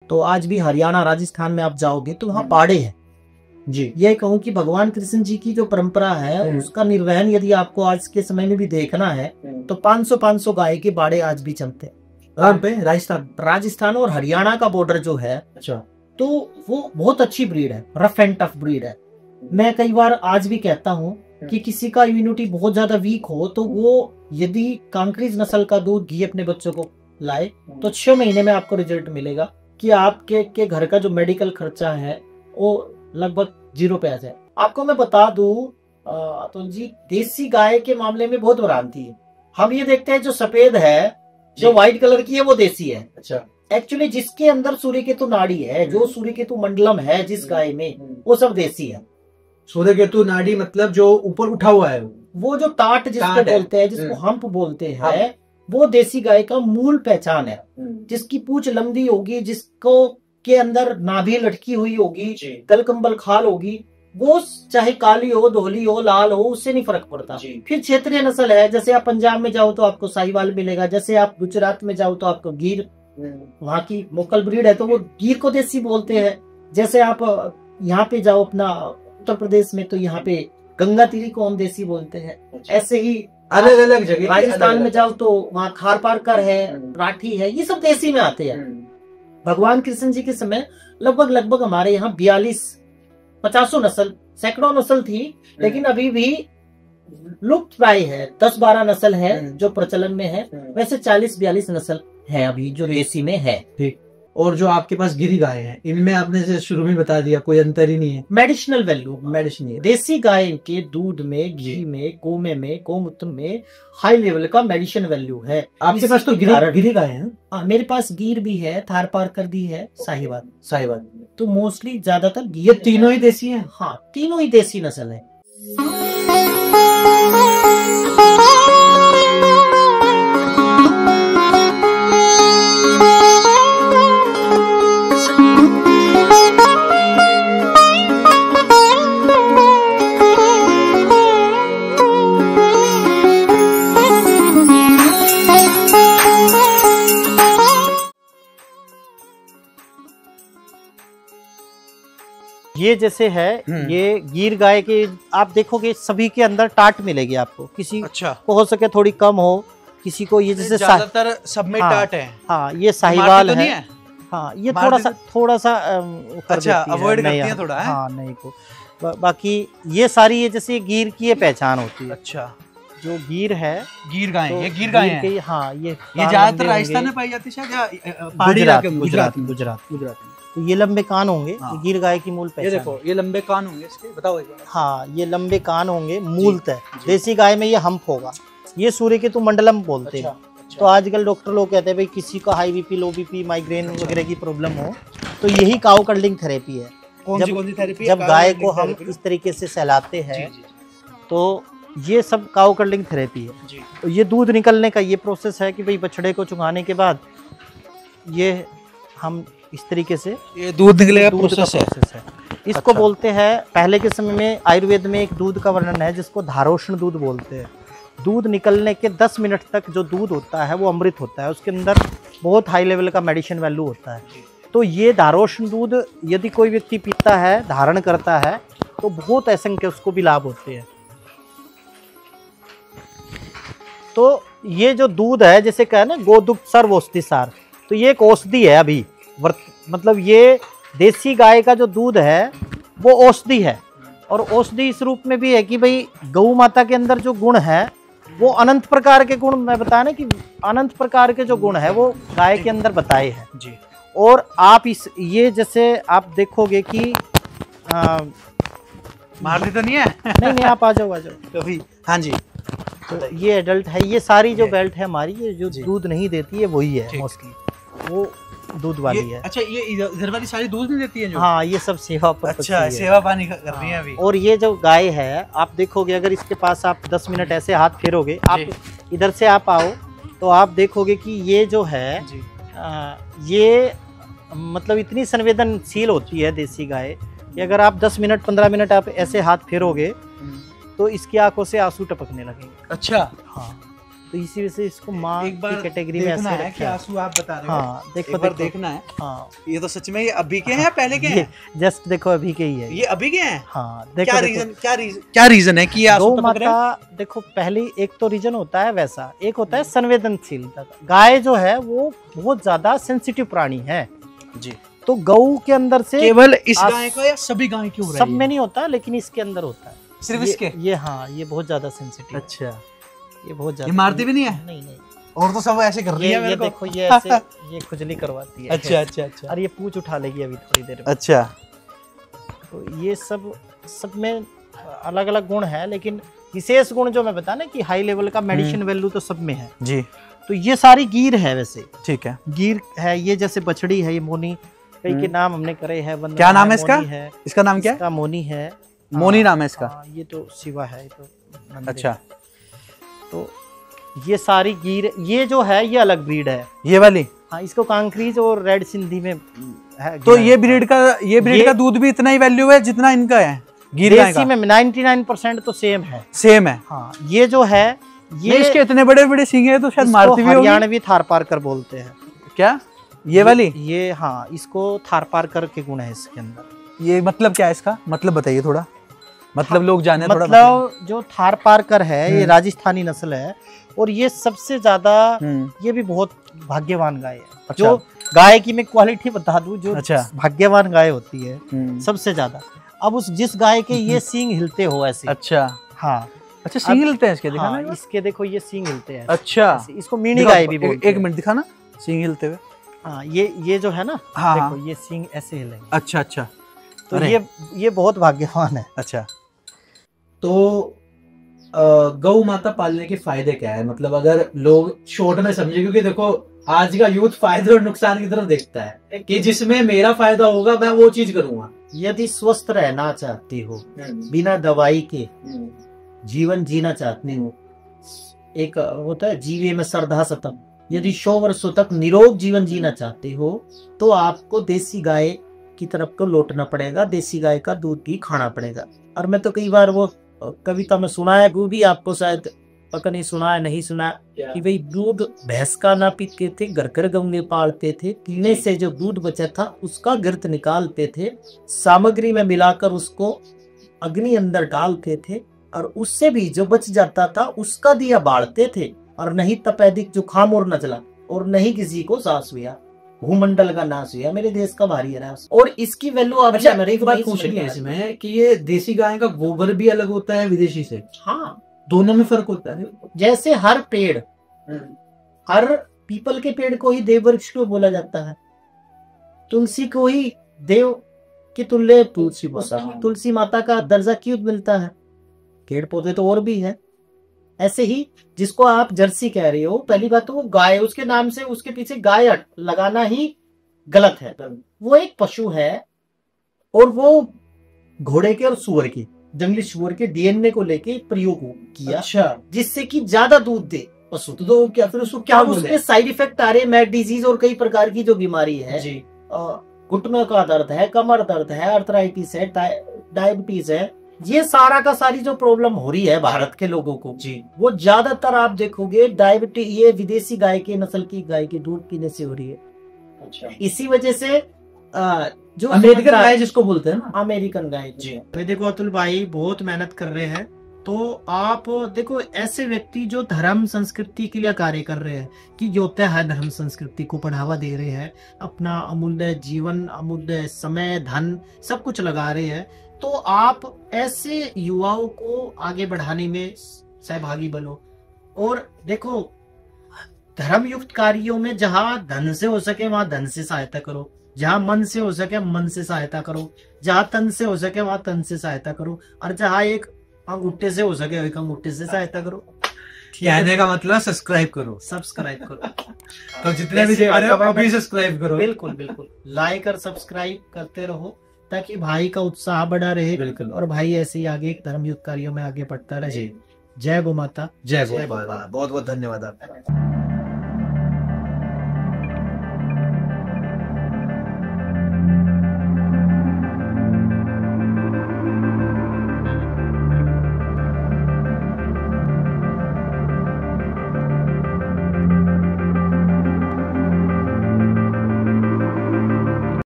तो आज भी हरियाणा राजस्थान में आप जाओगे तो वहाँ पाड़े हैं जी। ये कहूँ कि भगवान कृष्ण जी की जो परंपरा है उसका निर्वहन यदि आपको आज के समय में भी देखना है तो 500 गाय के बाड़े आज भी चलते हैं। कहाँ पे? राजस्थान और हरियाणा का बॉर्डर जो है, अच्छा, तो वो बहुत अच्छी ब्रीड है, रफ एंड टफ ब्रीड है। मैं कई बार आज भी कहता हूँ कि किसी का इम्यूनिटी बहुत ज्यादा वीक हो तो वो यदि कांकरेज नस्ल का दूध घी अपने बच्चों को लाए तो 6 महीने में आपको रिजल्ट मिलेगा कि आपके घर का जो मेडिकल खर्चा है वो लगभग 0 पे आ जाए। आपको मैं बता दूं अतुल जी, देसी गाय के मामले में बहुत भ्रांति है। हम ये देखते हैं जो सफेद है, जो व्हाइट कलर की है वो देसी है। अच्छा, एक्चुअली जिसके अंदर सूर्यकेतु नाड़ी है, जो सूर्यकेतु मंडलम है जिस गाय में, वो सब देसी है। सूर्यकेतु नाड़ी मतलब जो ऊपर उठा हुआ है, वो जो टाट जिसको बोलते हैं, जिसको हम्प बोलते हैं, वो देसी गाय का मूल पहचान है। जिसकी पूंछ लंबी होगी, जिसको के अंदर नाभि लटकी हुई होगी, तलकंबल खाल होगी, वो चाहे काली हो, धोली हो, लाल हो, उससे नहीं फर्क पड़ता। फिर क्षेत्रीय नस्ल है, जैसे आप पंजाब में जाओ तो आपको साहिवाल मिलेगा, जैसे आप गुजरात में जाओ तो आपको गिर, वहाँ की लोकल ब्रीड है तो वो गिर को देसी बोलते हैं। जैसे आप यहाँ पे जाओ अपना उत्तर प्रदेश में तो यहाँ पे गंगा तीरी को हम देसी बोलते हैं। ऐसे ही अलग अलग जगह राजस्थान में जाओ तो वहाँ खार पारकर है, राठी है, ये सब देसी में आते हैं। भगवान कृष्ण जी के समय लगभग हमारे यहाँ 42-50 नस्ल, सैकड़ों नस्ल थी, लेकिन अभी भी लुप्त प्राय है। 10-12 नस्ल है जो प्रचलन में है, वैसे 40-42 नस्ल है अभी जो देसी में है। ठीक। और जो आपके पास गिरी गाय है, इनमें आपने से शुरू में बता दिया कोई अंतर ही नहीं है। मेडिसिनल वैल्यू, देसी गाय के दूध में, घी में, गोमे में, गोमूत्र में हाई लेवल का मेडिसिन वैल्यू है। आपके पास तो गिरी गाय है? हाँ, मेरे पास गिर भी है, थार पारकर भी है, साहिवाल। तो मोस्टली ज्यादातर ये तीनों ही देसी है? हाँ, तीनों ही देसी नस्ल है। ये जैसे है, ये गिर गाय के आप देखोगे सभी के अंदर टाट मिलेगी आपको। किसी को हो सके थोड़ी कम हो, किसी को ये जैसे ज्यादातर सब में टाट है। हाँ, ये साहिवाल है। हाँ, ये थोड़ा सा अवॉइड करती है थोड़ा। हाँ, नहीं को बाकी ये सारी ये जैसे गिर की ये पहचान होती है। अच्छा, जो गिर है, गिर गाय, ये गिर गाय है। हाँ, ये ज्यादातर राजस्थान में पाई जाती है शायद, गुजरात। तो ये लंबे कान होंगे, हाँ। गिर गाय की मूल पहचान। ये देखो, ये लंबे कान होंगे इसके, बताओ एक बार। हाँ, ये लंबे कान होंगे मूलतः। देसी गाय में ये हम्प होगा। ये सूर्यकेतु मंडलम बोलते हैं। तो आजकल डॉक्टर लोग कहते हैं भाई किसी का हाई बीपी, लो बीपी, माइग्रेन वगैरह की प्रॉब्लम हो तो यही काउ कर्लिंग थेरेपी है। कौन सी थेरेपी? जब गाय को हम इस तरीके से सहलाते हैं तो ये सब काउ कर्लिंग थेरेपी है। तो ये दूध निकलने का ये प्रोसेस है कि भाई बछड़े को चुंगाने के बाद ये हम इस तरीके से ये दूध निकलेगा, प्रोसेस है। इसको बोलते हैं, पहले के समय में आयुर्वेद में एक दूध का वर्णन है जिसको धारोष्ण दूध बोलते हैं। दूध निकलने के 10 मिनट तक जो दूध होता है वो अमृत होता है, उसके अंदर बहुत हाई लेवल का मेडिसिन वैल्यू होता है। तो ये धारोष्ण दूध यदि कोई व्यक्ति पीता है, धारण करता है, तो बहुत असंख्य उसको भी लाभ होते हैं। तो ये जो दूध है, जैसे कहा ना गोदुग्ध सर्वौषधि सार, तो ये एक औषधि है। अभी मतलब ये देसी गाय का जो दूध है वो औषधि है, और औषधि इस रूप में भी है कि भाई गौ माता के अंदर जो गुण है वो अनंत प्रकार के गुण, मैं बताया ना कि अनंत प्रकार के जो गुण है वो गाय के अंदर बताए हैं जी। और आप ये जैसे आप देखोगे कि मारती तो नहीं है? नहीं, आप आ जाओ तो भी। हाँ जी, तो ये एडल्ट है। ये सारी जो बेल्ट है हमारी, ये जो दूध नहीं देती है वही है मोस्टली, वो दूध वाली है। अच्छा, ये इधर वाली सारी दूध नहीं देती है जो? हाँ, ये सब सेवा पर। अच्छा, सेवा पानी कर रही है अभी। और ये जो गाय है आप देखोगे, अगर इसके पास आप 10 मिनट ऐसे हाथ फेरोगे, आप इधर से आप आओ तो आप देखोगे कि ये जो है ये मतलब इतनी संवेदनशील होती है देसी गाय कि अगर आप 10 मिनट 15 मिनट आप ऐसे हाथ फेरोगे तो इसकी आंखों से आंसू टपकने लगेंगे। अच्छा, हाँ। तो इसी वजह से इसको माँ एक बार की कैटेगरी में देखना ऐसे है रखा कि है। आंसू आप बता रहे हो। हाँ देखो एक बार देखो। देखना है। हाँ ये तो सच में ये अभी के हैं या पहले के हैं? जस्ट देखो अभी के ही है ये अभी के हैं? हाँ देखो क्या देखो। रीजन क्या रीजन है कि ये आंसू गौ टपक रहे हैं? माता देखो पहली एक तो रीजन होता है वैसा, एक होता है संवेदनशीलता का। गाय जो है वो बहुत ज्यादा सेंसिटिव प्राणी है जी। तो गऊ के अंदर से केवल इस गाय का या सभी गाय की हो रहा सब है? में नहीं होता लेकिन इसके अंदर होता है सिर्फ इसके? ये हाँ ये बहुत ज्यादा सेंसिटिव। अच्छा। ये बहुत ज्यादा। ये मारती भी नहीं है? नहीं नहीं। और तो सब ऐसे कर रही है मेरे ये को। देखो ये ऐसे ये खुजली करवाती है। अच्छा अच्छा अच्छा। और ये पूंछ उठा लेगी अभी थोड़ी देर में। अच्छा। तो ये सब में अलग अलग गुण है लेकिन विशेष गुण जो मैं बता ना कि हाई लेवल का मेडिसिन वैल्यू तो सब में है जी। तो ये सारी गिर है वैसे। ठीक है। गिर है ये जैसे बछड़ी है ये मोनी कई के नाम हमने करे हैं। क्या नाम है इसका? इसका नाम क्या है? इसका मोनी है। मोनी नाम है इसका। ये तो शिवा है ये तो नंदी अच्छा। है। तो ये सारी गिर ये जो है ये अलग ब्रीड है ये वाली। हाँ इसको कांक्रीज और रेड सिंधी में है। तो ये ब्रीड का दूध भी इतना ही वैल्यू है जितना इनका है गिर गाय का? देसी में 99% तो सेम है। सेम है। हाँ ये जो है ये इसके इतने बड़े बड़े सींग है तो शायद मारती भी होगी। हरियाणवी थारपारकर बोलते हैं। क्या ये वाली? ये हाँ इसको थारपारकर के गुण है इसके अंदर। ये मतलब क्या है इसका मतलब बताइए थोड़ा, मतलब लोग जाने थोड़ा। मतलब जो थारपारकर है ये राजस्थानी नस्ल है और ये सबसे ज्यादा ये भी बहुत भाग्यवान गाय है। अच्छा। जो गाय की मैं क्वालिटी बता दूं जो अच्छा। भाग्यवान गाय होती है सबसे ज्यादा। अब उस जिस गाय के ये सींग हिलते हो ऐसे। अच्छा। हाँ अच्छा सींग हिलते हैं इसके? दिखाना। हाँ, इसके देखो ये सींग हिलते हैं। अच्छा। इसको मीणी गाय भी बोलते हैं। एक मिनट दिखाना सींग हिलते हुए। हाँ ये जो है ना हाँ, देखो ये सींग ऐसे हिलेंगे। अच्छा अच्छा। तो ये बहुत भाग्यवान है। अच्छा। तो गौ माता पालने के फायदे क्या है, मतलब अगर लोग शॉर्ट में समझे, क्योंकि देखो आज का यूथ फायदे और नुकसान की तरफ देखता है कि जिसमें मेरा फायदा होगा मैं वो चीज करूंगा। यदि स्वस्थ रहना चाहती हो बिना दवाई के जीवन जीना चाहती हो, एक होता है जीवे में श्रद्धा सतम, यदि 100 वर्षों तक निरोग जीवन जीना चाहते हो तो आपको देसी गाय की तरफ को लौटना पड़ेगा, देसी गाय का दूध ही खाना पड़ेगा। और मैं तो कई बार वो कविता में सुनाया वो भी आपको शायद पता नहीं सुना है नहीं सुना कि भाई दूध भैंस का ना पीते थे, घर घर गऊ पालते थे, पीने से जो दूध बचा था उसका गिर्त निकालते थे, सामग्री में मिलाकर उसको अग्नि अंदर डालते थे और उससे भी जो बच जाता था उसका दिया बाढ़ते थे। और नहीं तपेदिक जुखाम और नजला और नहीं किसी को सांस हुआ, भूमंडल का नाश हुआ, मेरे देश का भारी है। और इसकी वैल्यू आप अच्छा मेरी एक बात पूछनी है इसमें कि ये देसी गाय का गोबर भी अलग होता है विदेशी से? हाँ दोनों में फर्क होता है? जैसे हर पेड़ हर पीपल के पेड़ को ही देव वृक्ष क्यों बोला जाता है, तुलसी को ही देव की तुल्य तुलसी माता का दर्जा क्यों मिलता है, पेड़ पौधे तो और भी है। ऐसे ही जिसको आप जर्सी कह रहे हो, पहली बात तो वो गाय, उसके नाम से उसके पीछे गाय लगाना ही गलत है। वो एक पशु है और वो घोड़े के और सुअर के, जंगली सुअर के डीएनए को लेके प्रयोग किया। अच्छा। जिससे कि ज्यादा दूध दे पशु। तो क्या फिर उसको क्या उसमें साइड इफेक्ट आ रहे हैं, मैट डिजीज और कई प्रकार की जो बीमारी है जी, घुटनों का दर्द है, कमर दर्द है, अर्थराइटिस है, डायबिटीज है, ये सारा का सारी जो प्रॉब्लम हो रही है भारत के लोगों को जी, वो ज्यादातर आप देखोगे डायबिटीज ये विदेशी गाय के नस्ल की गाय के दूध पीने से हो रही है। अच्छा। इसी वजह से जो अमेरिकन गाय जिसको बोलते हैं ना, अमेरिकन गाय जी। तो देखो अतुल भाई बहुत मेहनत कर रहे हैं, तो आप देखो ऐसे व्यक्ति जो धर्म संस्कृति के लिए कार्य कर रहे हैं कि जो होता है धर्म संस्कृति को बढ़ावा दे रहे हैं, अपना अमूल्य जीवन, अमूल्य समय, धन सब कुछ लगा रहे हैं, तो आप ऐसे युवाओं को आगे बढ़ाने में सहभागी बनो। और देखो धर्म युक्त कार्यों में जहां धन से हो सके वहां धन से सहायता करो, जहां मन से हो सके मन से सहायता करो, जहां तन से हो सके वहां तन से सहायता करो, और जहां एक अंगूठे से हो सके एक अंगूठे से सहायता करो। कहने का मतलब सब्सक्राइब करो, सब्सक्राइब करो। तो जितने भी देख रहे हो अभी सब्सक्राइब करो। बिल्कुल बिल्कुल, लाइक और सब्सक्राइब करते रहो ताकि भाई का उत्साह बढ़ा रहे। बिल्कुल। और भाई ऐसे ही आगे धर्म युक्त कार्यों में आगे बढ़ता रहे। जय गौ माता। जय गौ माता। बहुत बहुत धन्यवाद आपका।